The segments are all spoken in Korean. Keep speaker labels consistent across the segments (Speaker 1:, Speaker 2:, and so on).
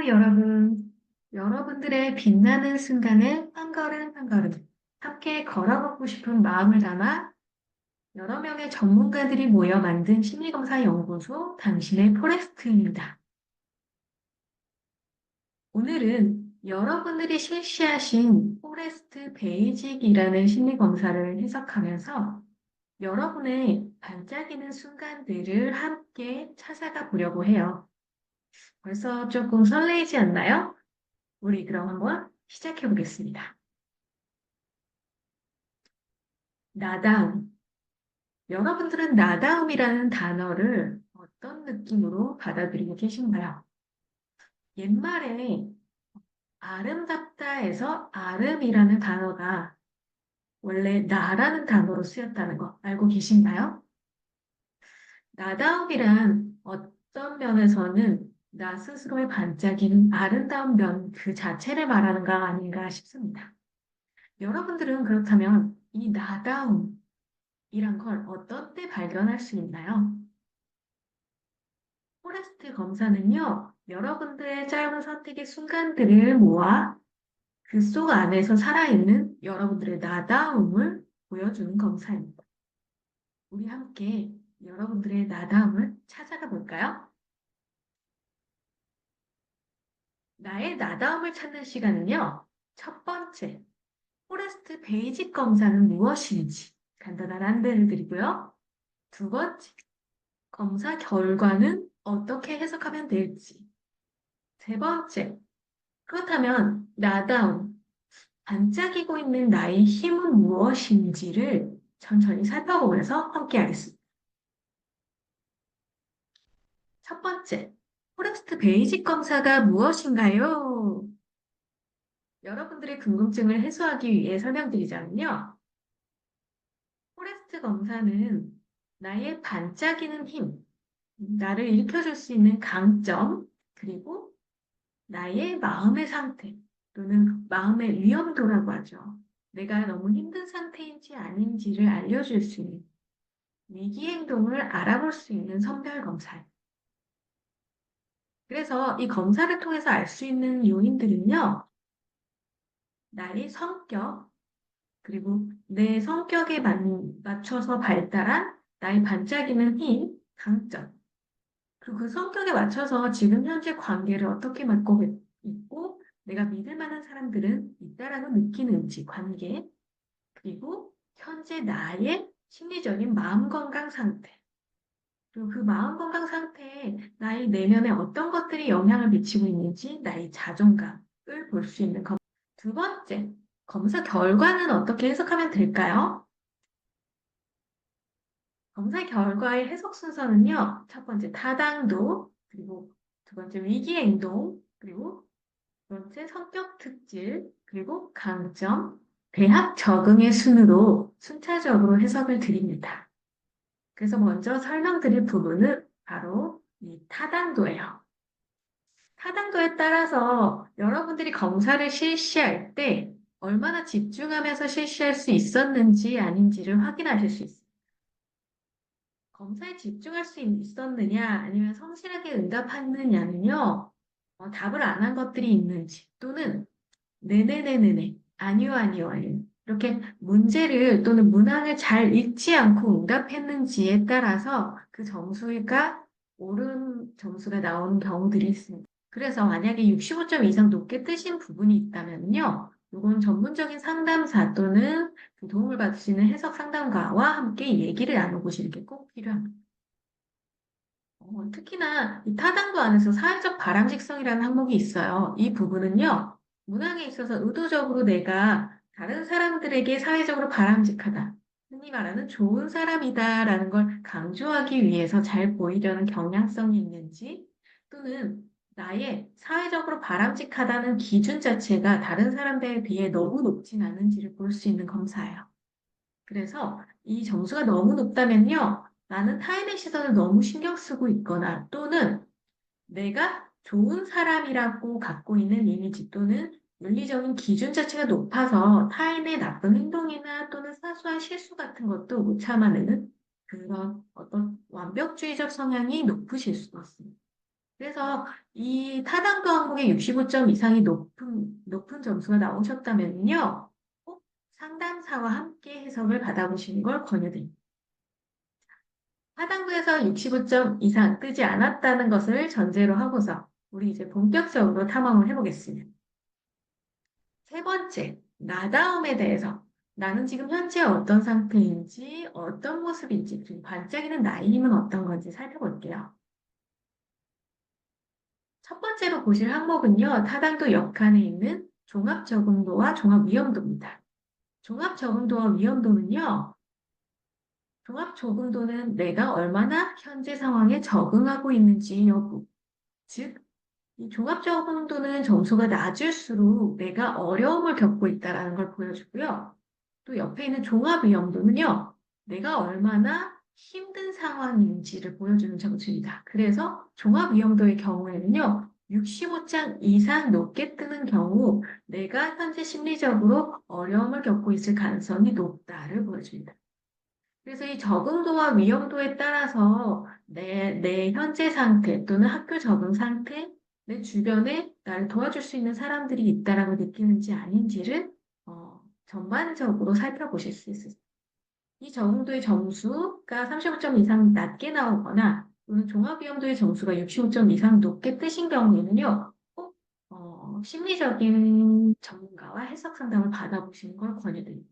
Speaker 1: 여러분. 여러분들의 빛나는 순간을 한 걸음 한 걸음 함께 걸어보고 싶은 마음을 담아 여러 명의 전문가들이 모여 만든 심리검사 연구소 당신의 포레스트입니다. 오늘은 여러분들이 실시하신 포레스트 베이직이라는 심리검사를 해석하면서 여러분의 반짝이는 순간들을 함께 찾아가 보려고 해요. 벌써 조금 설레이지 않나요? 우리 그럼 한번 시작해 보겠습니다. 나다움. 여러분들은 나다움이라는 단어를 어떤 느낌으로 받아들이고 계신가요? 옛말에 아름답다에서 아름이라는 단어가 원래 나라는 단어로 쓰였다는 거 알고 계신가요? 나다움이란 어떤 면에서는 나 스스로의 반짝이는 아름다운 면 그 자체를 말하는가 아닌가 싶습니다. 여러분들은 그렇다면 이 나다움, 이란 걸 어떤 때 발견할 수 있나요? 포레스트 검사는요, 여러분들의 짧은 선택의 순간들을 모아 그 속 안에서 살아있는 여러분들의 나다움을 보여주는 검사입니다. 우리 함께 여러분들의 나다움을 찾아가 볼까요? 나의 나다움을 찾는 시간은요, 첫 번째, 포레스트 베이직 검사는 무엇인지 간단한 안내를 드리고요. 두 번째, 검사 결과는 어떻게 해석하면 될지. 세 번째, 그렇다면 나다움, 반짝이고 있는 나의 힘은 무엇인지를 천천히 살펴보면서 함께 하겠습니다. 첫 번째, 포레스트 베이직 검사가 무엇인가요? 여러분들의 궁금증을 해소하기 위해 설명드리자면요. 포레스트 검사는 나의 반짝이는 힘, 나를 일으켜줄 수 있는 강점, 그리고 나의 마음의 상태 또는 마음의 위험도라고 하죠. 내가 너무 힘든 상태인지 아닌지를 알려줄 수 있는 위기 행동을 알아볼 수 있는 선별 검사예요. 그래서 이 검사를 통해서 알 수 있는 요인들은요, 나의 성격, 그리고 내 성격에 맞춰서 발달한 나의 반짝이는 힘, 강점, 그리고 그 성격에 맞춰서 지금 현재 관계를 어떻게 맺고 있고, 내가 믿을 만한 사람들은 있다라고 느끼는지 관계, 그리고 현재 나의 심리적인 마음 건강 상태, 그리고 그 마음 건강 상태에 나의 내면에 어떤 것들이 영향을 미치고 있는지 나의 자존감을 볼 수 있는 검사. 두 번째, 검사 결과는 어떻게 해석하면 될까요? 검사 결과의 해석 순서는요, 첫 번째 타당도, 그리고 두 번째 위기 행동, 그리고 두 번째 성격 특질, 그리고 강점, 대학 적응의 순으로 순차적으로 해석을 드립니다. 그래서 먼저 설명드릴 부분은 바로 이 타당도예요. 타당도에 따라서 여러분들이 검사를 실시할 때 얼마나 집중하면서 실시할 수 있었는지 아닌지를 확인하실 수 있습니다. 검사에 집중할 수 있었느냐 아니면 성실하게 응답했느냐는요, 답을 안 한 것들이 있는지 또는 네네네네네 아니요 아니요 아니요 이렇게 문제를 또는 문항을 잘 읽지 않고 응답했는지에 따라서 그 점수가 오른 점수가 나오는 경우들이 있습니다. 그래서 만약에 65점 이상 높게 뜨신 부분이 있다면요. 이건 전문적인 상담사 또는 그 도움을 받을 수 있는 해석 상담가와 함께 얘기를 나눠보시는 게 꼭 필요합니다. 특히나 이 타당도 안에서 사회적 바람직성이라는 항목이 있어요. 이 부분은요, 문항에 있어서 의도적으로 내가 다른 사람들에게 사회적으로 바람직하다, 흔히 말하는 좋은 사람이다라는 걸 강조하기 위해서 잘 보이려는 경향성이 있는지, 또는 나의 사회적으로 바람직하다는 기준 자체가 다른 사람들에 비해 너무 높진 않은지를 볼 수 있는 검사예요. 그래서 이 점수가 너무 높다면요, 나는 타인의 시선을 너무 신경 쓰고 있거나 또는 내가 좋은 사람이라고 갖고 있는 이미지 또는 윤리적인 기준 자체가 높아서 타인의 나쁜 행동이나 또는 사소한 실수 같은 것도 못 참아내는 그런 어떤 완벽주의적 성향이 높으실 수도 있습니다. 그래서 이 타당도 항목의 65점 이상이 높은 점수가 나오셨다면요. 꼭 상담사와 함께 해석을 받아보시는 걸 권유드립니다. 하단부에서 65점 이상 뜨지 않았다는 것을 전제로 하고서 우리 이제 본격적으로 탐험을 해보겠습니다. 세 번째, 나다움에 대해서. 나는 지금 현재 어떤 상태인지, 어떤 모습인지, 그리고 반짝이는 나의 힘은 어떤 건지 살펴볼게요. 첫 번째로 보실 항목은요, 타당도 역한에 있는 종합 적응도와 종합 위험도입니다. 종합 적응도와 위험도는요, 종합 적응도는 내가 얼마나 현재 상황에 적응하고 있는지 여부, 즉, 이 종합적 흥도는 점수가 낮을수록 내가 어려움을 겪고 있다는 걸 보여주고요. 또 옆에 있는 종합 위험도는요, 내가 얼마나 힘든 상황인지를 보여주는 점수입니다. 그래서 종합 위험도의 경우에는요, 65점 이상 높게 뜨는 경우 내가 현재 심리적으로 어려움을 겪고 있을 가능성이 높다를 보여줍니다. 그래서 이 적응도와 위험도에 따라서 내 현재 상태 또는 학교 적응 상태, 내 주변에 나를 도와줄 수 있는 사람들이 있다라고 느끼는지 아닌지를 전반적으로 살펴보실 수 있습니다. 이 적응도의 점수가 35점 이상 낮게 나오거나 또는 종합위험도의 점수가 65점 이상 높게 뜨신 경우에는요, 꼭 심리적인 전문가와 해석 상담을 받아보시는 걸 권유드립니다.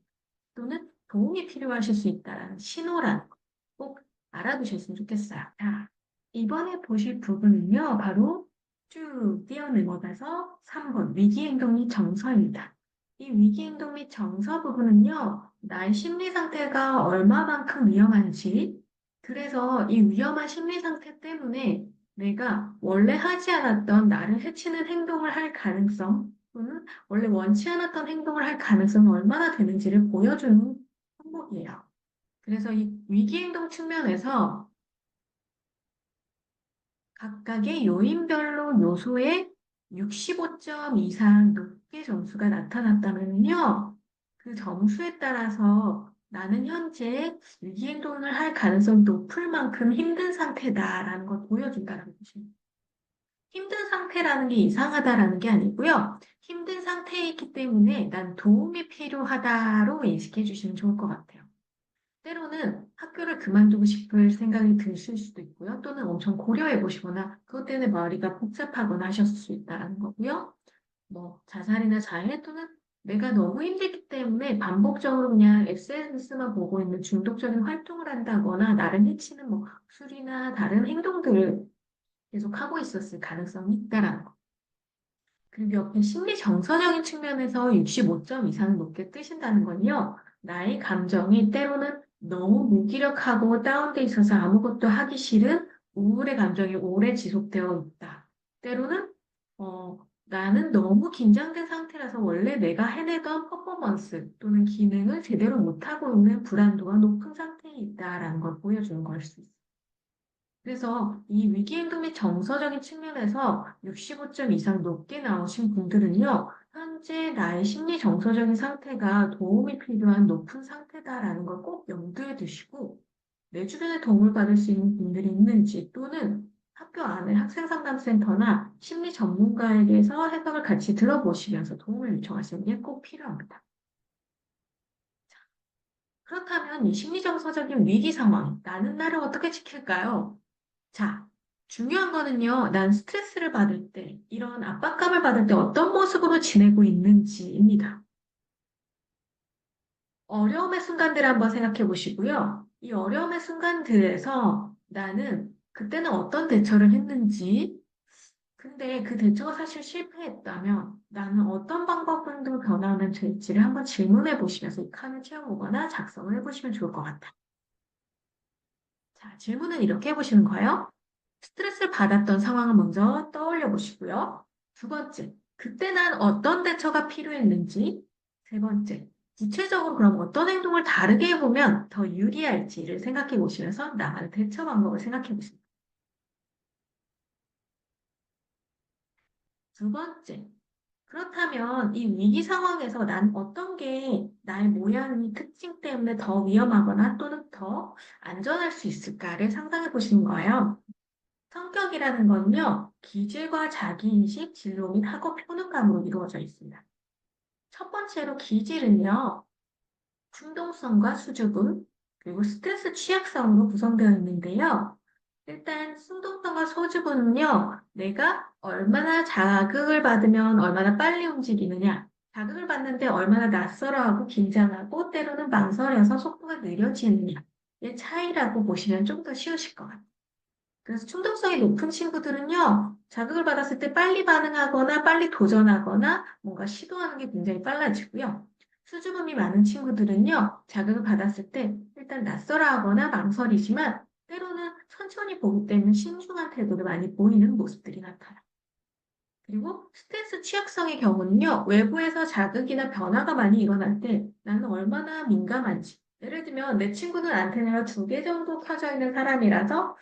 Speaker 1: 또는 도움이 필요하실 수 있다는 신호라는 거 꼭 알아두셨으면 좋겠어요. 자, 이번에 보실 부분은요, 바로 쭉 뛰어넘어가서 3번 위기행동 및 정서입니다. 이 위기행동 및 정서 부분은요, 나의 심리 상태가 얼마만큼 위험한지, 그래서 이 위험한 심리 상태 때문에 내가 원래 하지 않았던 나를 해치는 행동을 할 가능성, 또는 원래 원치 않았던 행동을 할 가능성이 얼마나 되는지를 보여주는 항목이에요. 그래서 이 위기행동 측면에서 각각의 요인별로 요소에 65점 이상 높게 점수가 나타났다면요. 그 점수에 따라서 나는 현재 위기행동을 할 가능성이 높을 만큼 힘든 상태다라는 걸 보여준다는 것입니다. 힘든 상태라는 게 이상하다라는 게 아니고요. 힘든 상태이기 때문에 난 도움이 필요하다로 인식해 주시면 좋을 것 같아요. 때로는 학교를 그만두고 싶을 생각이 드실 수도 있고요. 또는 엄청 고려해 보시거나 그것 때문에 머리가 복잡하거나 하셨을 수 있다는 거고요. 뭐 자살이나 자해 또는 내가 너무 힘들기 때문에 반복적으로 그냥 SNS만 보고 있는 중독적인 활동을 한다거나 나를 해치는 뭐 술이나 다른 행동들을 계속 하고 있었을 가능성이 있다라는 거. 그리고 옆에 심리 정서적인 측면에서 65점 이상 높게 뜨신다는 건요. 나의 감정이 때로는 너무 무기력하고 다운돼 있어서 아무것도 하기 싫은 우울의 감정이 오래 지속되어 있다. 때로는 나는 너무 긴장된 상태라서 원래 내가 해내던 퍼포먼스 또는 기능을 제대로 못하고 있는 불안도가 높은 상태에 있다라는 걸 보여주는 걸 수 있어요. 그래서 이 위기행동 및 정서적인 측면에서 65점 이상 높게 나오신 분들은요, 현재 나의 심리 정서적인 상태가 도움이 필요한 높은 상태다라는 걸 꼭 염두에 두시고, 내 주변에 도움을 받을 수 있는 분들이 있는지 또는 학교 안에 학생상담센터나 심리 전문가에게서 해석을 같이 들어보시면서 도움을 요청하시는 게 꼭 필요합니다. 그렇다면 이 심리정서적인 위기 상황, 나는 나를 어떻게 지킬까요? 자, 중요한 거는요, 난 스트레스를 받을 때, 이런 압박감을 받을 때 어떤 모습으로 지내고 있는지입니다. 어려움의 순간들을 한번 생각해 보시고요. 이 어려움의 순간들에서 나는 그때는 어떤 대처를 했는지, 근데 그 대처가 사실 실패했다면 나는 어떤 방법으로 변화하면 될지를 한번 질문해 보시면서 이 칸을 채워보거나 작성을 해보시면 좋을 것 같아요. 자, 질문은 이렇게 해보시는 거예요. 스트레스를 받았던 상황을 먼저 떠올려 보시고요. 두 번째, 그때 난 어떤 대처가 필요했는지. 세 번째, 구체적으로 그럼 어떤 행동을 다르게 해보면 더 유리할지를 생각해 보시면서 나만의 대처 방법을 생각해 보십니다. 두 번째, 그렇다면 이 위기 상황에서 난 어떤 게 나의 모양이 특징 때문에 더 위험하거나 또는 더 안전할 수 있을까를 상상해 보시는 거예요. 성격이라는 건요, 기질과 자기인식, 진로 및 학업 효능감으로 이루어져 있습니다. 첫 번째로 기질은요, 충동성과 수줍음, 그리고 스트레스 취약성으로 구성되어 있는데요. 일단 충동성과 수줍음은요, 내가 얼마나 자극을 받으면 얼마나 빨리 움직이느냐, 자극을 받는데 얼마나 낯설어하고 긴장하고 때로는 망설여서 속도가 느려지느냐의 차이라고 보시면 좀 더 쉬우실 것 같아요. 그래서 충동성이 높은 친구들은요, 자극을 받았을 때 빨리 반응하거나 빨리 도전하거나 뭔가 시도하는 게 굉장히 빨라지고요. 수줍음이 많은 친구들은요, 자극을 받았을 때 일단 낯설어하거나 망설이지만 때로는 천천히 보기 때문에 신중한 태도를 많이 보이는 모습들이 나타나요. 그리고 스트레스 취약성의 경우는요, 외부에서 자극이나 변화가 많이 일어날 때 나는 얼마나 민감한지. 예를 들면 내 친구는 안테나가 2개 정도 켜져 있는 사람이라서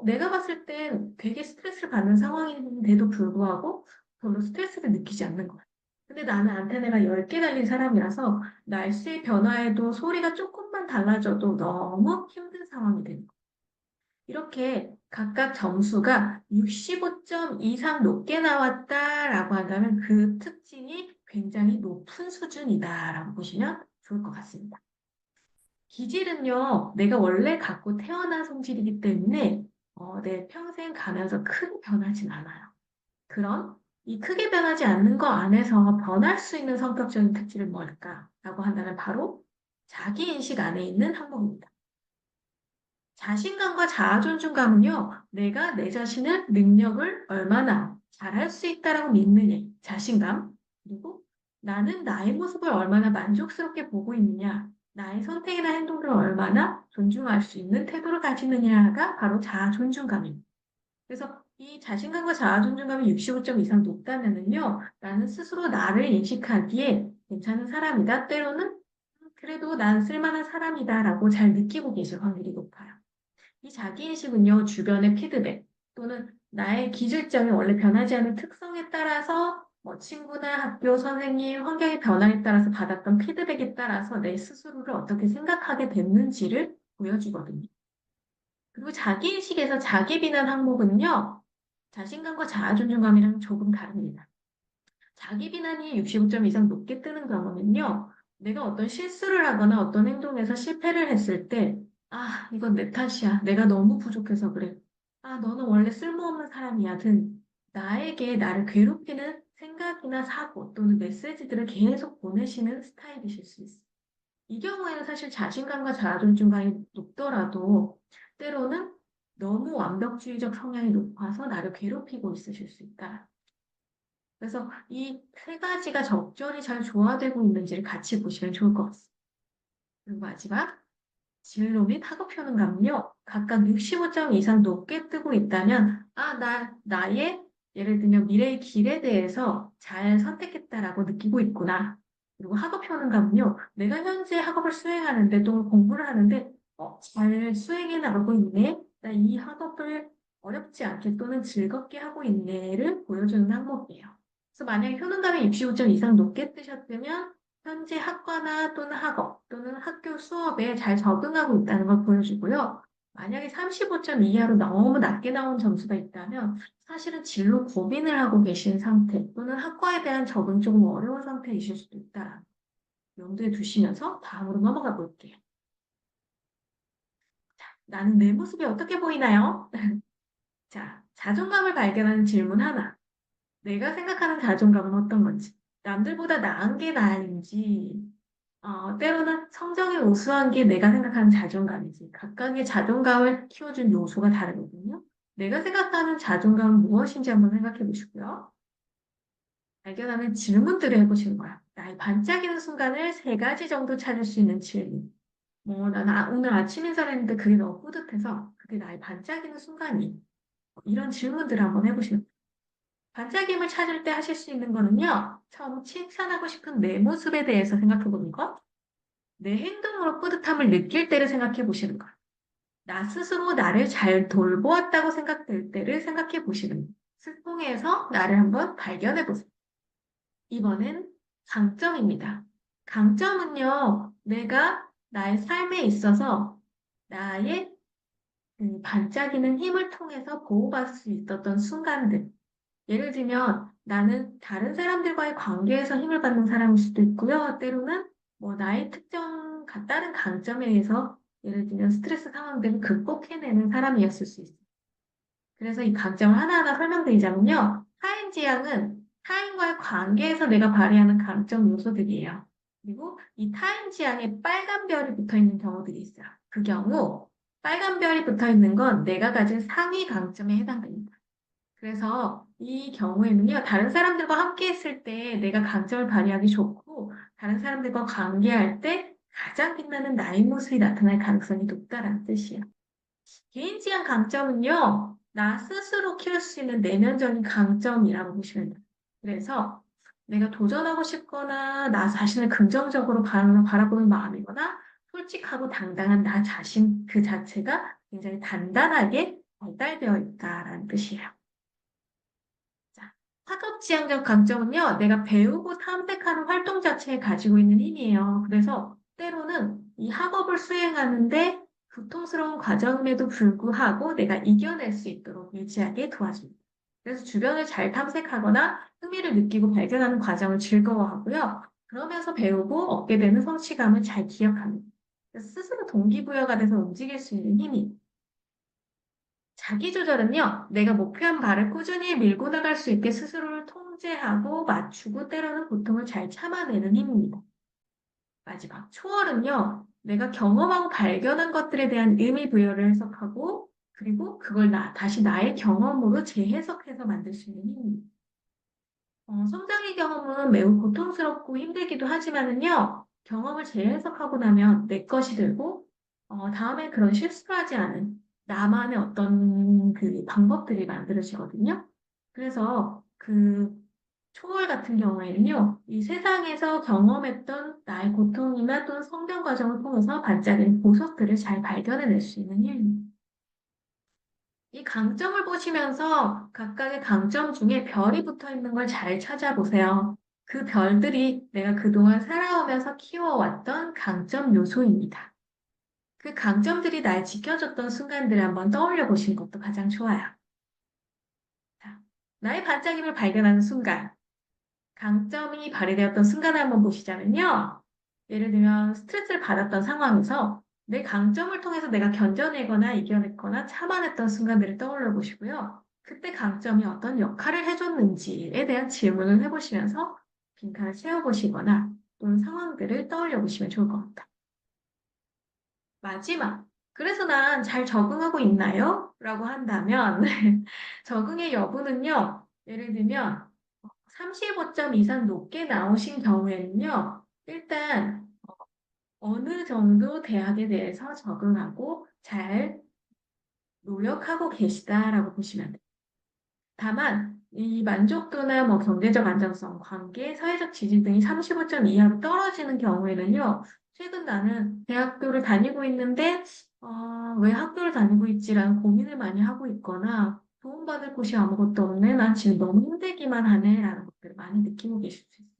Speaker 1: 내가 봤을 땐 되게 스트레스를 받는 상황인데도 불구하고 별로 스트레스를 느끼지 않는 거야. 근데 나는 안테나가 10개 달린 사람이라서 날씨 변화에도 소리가 조금만 달라져도 너무 힘든 상황이 되는 거야. 이렇게 각각 점수가 65점 이상 높게 나왔다라고 한다면 그 특징이 굉장히 높은 수준이다라고 보시면 좋을 것 같습니다. 기질은요, 내가 원래 갖고 태어난 성질이기 때문에 내 평생 가면서 크게 변하진 않아요. 그런 이 크게 변하지 않는 거 안에서 변할 수 있는 성격적인 특질은 뭘까라고 한다면 바로 자기인식 안에 있는 항목입니다. 자신감과 자아존중감은요, 내가 내 자신을 능력을 얼마나 잘할 수 있다라고 믿느냐, 자신감. 그리고 나는 나의 모습을 얼마나 만족스럽게 보고 있느냐, 나의 선택이나 행동을 얼마나 존중할 수 있는 태도를 가지느냐가 바로 자아존중감입니다. 그래서 이 자신감과 자아존중감이 65점 이상 높다면은요, 나는 스스로 나를 인식하기에 괜찮은 사람이다. 때로는 그래도 난 쓸만한 사람이다라고 잘 느끼고 계실 확률이 높아요. 이 자기인식은요, 주변의 피드백 또는 나의 기질점이 원래 변하지 않는 특성에 따라서 뭐 친구나 학교, 선생님, 환경의 변화에 따라서 받았던 피드백에 따라서 내 스스로를 어떻게 생각하게 됐는지를 보여주거든요. 그리고 자기인식에서 자기 비난 항목은요, 자신감과 자아존중감이랑 조금 다릅니다. 자기 비난이 65점 이상 높게 뜨는 경우는요, 내가 어떤 실수를 하거나 어떤 행동에서 실패를 했을 때, 아, 이건 내 탓이야. 내가 너무 부족해서 그래. 아, 너는 원래 쓸모없는 사람이야. 등 나에게 나를 괴롭히는 생각이나 사고 또는 메시지들을 계속 보내시는 스타일이실 수 있어요. 이 경우에는 사실 자신감과 자아존중감이 높더라도 때로는 너무 완벽주의적 성향이 높아서 나를 괴롭히고 있으실 수 있다. 그래서 이 세 가지가 적절히 잘 조화되고 있는지를 같이 보시면 좋을 것 같습니다. 그리고 마지막, 진로 및 학업 효능감은요, 각각 65점 이상 높게 뜨고 있다면, 나의 예를 들면 미래의 길에 대해서 잘 선택했다라고 느끼고 있구나. 그리고 학업 효능감은요, 내가 현재 학업을 수행하는데 또는 공부를 하는데, 잘 수행해 나가고 있네. 나 이 학업을 어렵지 않게 또는 즐겁게 하고 있네를 보여주는 항목이에요. 그래서 만약에 효능감이 65점 이상 높게 뜨셨다면, 현재 학과나 또는 학업 또는 학교 수업에 잘 적응하고 있다는 걸 보여주고요. 만약에 35점 이하로 너무 낮게 나온 점수가 있다면 사실은 진로 고민을 하고 계신 상태 또는 학과에 대한 적응 조금 어려운 상태이실 수도 있다. 염두에 두시면서 다음으로 넘어가 볼게요. 나는 내 모습이 어떻게 보이나요? 자, 자존감을 발견하는 질문 하나. 내가 생각하는 자존감은 어떤 건지. 남들보다 나은 게 나은지, 때로는 성적이 우수한 게 내가 생각하는 자존감이지. 각각의 자존감을 키워준 요소가 다르거든요. 내가 생각하는 자존감은 무엇인지 한번 생각해 보시고요. 발견하는 질문들을 해보시는 거야. 나의 반짝이는 순간을 3가지 정도 찾을 수 있는 질문. 뭐, 나는 오늘 아침 인사를 했는데 그게 너무 뿌듯해서 그게 나의 반짝이는 순간이. 이런 질문들을 한번 해보시면 돼요. 반짝임을 찾을 때 하실 수 있는 거는요. 처음 칭찬하고 싶은 내 모습에 대해서 생각해 보는 것. 내 행동으로 뿌듯함을 느낄 때를 생각해 보시는 것. 나 스스로 나를 잘 돌보았다고 생각될 때를 생각해 보시는 것을 통해서 나를 한번 발견해 보세요. 이번엔 강점입니다. 강점은요, 내가 나의 삶에 있어서 나의 그 반짝이는 힘을 통해서 보호받을 수 있었던 순간들. 예를 들면 나는 다른 사람들과의 관계에서 힘을 받는 사람일 수도 있고요. 때로는 뭐 나의 다른 강점에 의해서 예를 들면 스트레스 상황들을 극복해내는 사람이었을 수 있어요. 그래서 이 강점을 하나하나 설명드리자면요. 타인지향은 타인과의 관계에서 내가 발휘하는 강점 요소들이에요. 그리고 이 타인지향에 빨간 별이 붙어 있는 경우들이 있어요. 그 경우 빨간 별이 붙어 있는 건 내가 가진 상위 강점에 해당됩니다. 그래서 이 경우에는요, 다른 사람들과 함께 했을 때 내가 강점을 발휘하기 좋고, 다른 사람들과 관계할 때 가장 빛나는 나의 모습이 나타날 가능성이 높다라는 뜻이에요. 개인 지향 강점은요, 나 스스로 키울 수 있는 내면적인 강점이라고 보시면 돼요. 그래서 내가 도전하고 싶거나 나 자신을 긍정적으로 바라보는 마음이거나 솔직하고 당당한 나 자신 그 자체가 굉장히 단단하게 발달되어 있다라는 뜻이에요. 자, 학업지향적 강점은요, 내가 배우고 탐색하는 활동 자체에 가지고 있는 힘이에요. 그래서 때로는 이 학업을 수행하는데 고통스러운 과정임에도 불구하고 내가 이겨낼 수 있도록 유지하게 도와줍니다. 그래서 주변을 잘 탐색하거나 흥미를 느끼고 발견하는 과정을 즐거워하고요. 그러면서 배우고 얻게 되는 성취감을 잘 기억합니다. 그래서 스스로 동기부여가 돼서 움직일 수 있는 힘이 자기 조절은요, 내가 목표한 바를 꾸준히 밀고 나갈 수 있게 스스로를 통제하고 맞추고 때로는 고통을 잘 참아내는 힘입니다. 마지막, 초월은요, 내가 경험하고 발견한 것들에 대한 의미 부여를 해석하고 그리고 그걸 다시 나의 경험으로 재해석해서 만들 수 있는 힘입니다. 성장의 경험은 매우 고통스럽고 힘들기도 하지만은요, 경험을 재해석하고 나면 내 것이 되고, 다음에 그런 실수를 하지 않은 나만의 어떤 그 방법들이 만들어지거든요. 그래서 그 초월 같은 경우에는요, 이 세상에서 경험했던 나의 고통이나 또는 성장 과정을 통해서 반짝이는 보석들을 잘 발견해낼 수 있는 힘입니다. 이 강점을 보시면서 각각의 강점 중에 별이 붙어 있는 걸 잘 찾아보세요. 그 별들이 내가 그동안 살아오면서 키워왔던 강점 요소입니다. 그 강점들이 날 지켜줬던 순간들을 한번 떠올려 보시는 것도 가장 좋아요. 자, 나의 반짝임을 발견하는 순간, 강점이 발휘되었던 순간을 한번 보시자면요. 예를 들면 스트레스를 받았던 상황에서 내 강점을 통해서 내가 견뎌내거나 이겨냈거나 참아냈던 순간들을 떠올려 보시고요. 그때 강점이 어떤 역할을 해줬는지에 대한 질문을 해보시면서 빈칸을 채워보시거나 또는 상황들을 떠올려 보시면 좋을 것 같아요. 마지막. 그래서 난 잘 적응하고 있나요? 라고 한다면 적응의 여부는요. 예를 들면 35점 이상 높게 나오신 경우에는요. 일단 어느 정도 대학에 대해서 적응하고 잘 노력하고 계시다라고 보시면 돼요. 다만 이 만족도나 뭐 경제적 안정성, 관계, 사회적 지지 등이 35점 이하로 떨어지는 경우에는요. 최근 나는 대학교를 다니고 있는데 왜 학교를 다니고 있지라는 고민을 많이 하고 있거나 도움받을 곳이 아무것도 없네. 난 지금 너무 힘들기만 하네라는 것들을 많이 느끼고 계실 수 있어요.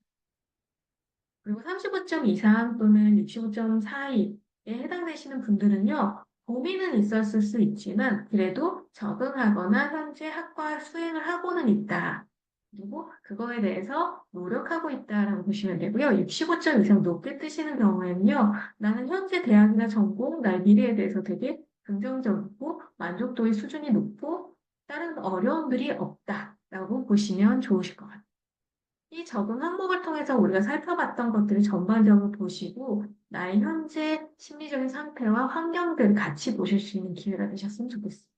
Speaker 1: 그리고 35점 이상 또는 65점 사이에 해당되시는 분들은요, 고민은 있었을 수 있지만, 그래도 적응하거나 현재 학과 수행을 하고는 있다. 그리고 그거에 대해서 노력하고 있다라고 보시면 되고요. 65점 이상 높게 뜨시는 경우에는요, 나는 현재 대학이나 전공, 나의 미래에 대해서 되게 긍정적이고 만족도의 수준이 높고 다른 어려움들이 없다라고 보시면 좋으실 것 같아요. 이 적응 항목을 통해서 우리가 살펴봤던 것들을 전반적으로 보시고 나의 현재 심리적인 상태와 환경들을 같이 보실 수 있는 기회가 되셨으면 좋겠습니다.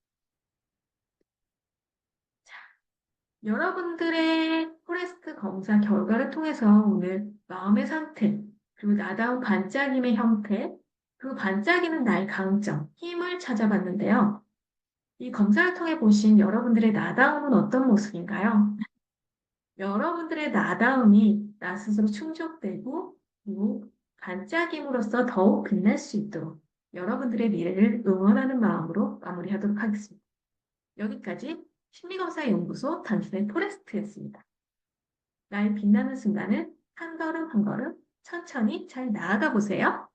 Speaker 1: 여러분들의 포레스트 검사 결과를 통해서 오늘 마음의 상태, 그리고 나다운 반짝임의 형태, 그리고 반짝이는 나의 강점, 힘을 찾아봤는데요. 이 검사를 통해 보신 여러분들의 나다움은 어떤 모습인가요? 여러분들의 나다움이 나 스스로 충족되고 그리고 반짝임으로써 더욱 빛날 수 있도록 여러분들의 미래를 응원하는 마음으로 마무리하도록 하겠습니다. 여기까지 심리검사연구소 당신의 포레스트였습니다. 나의 빛나는 순간을 한 걸음 한 걸음 천천히 잘 나아가 보세요.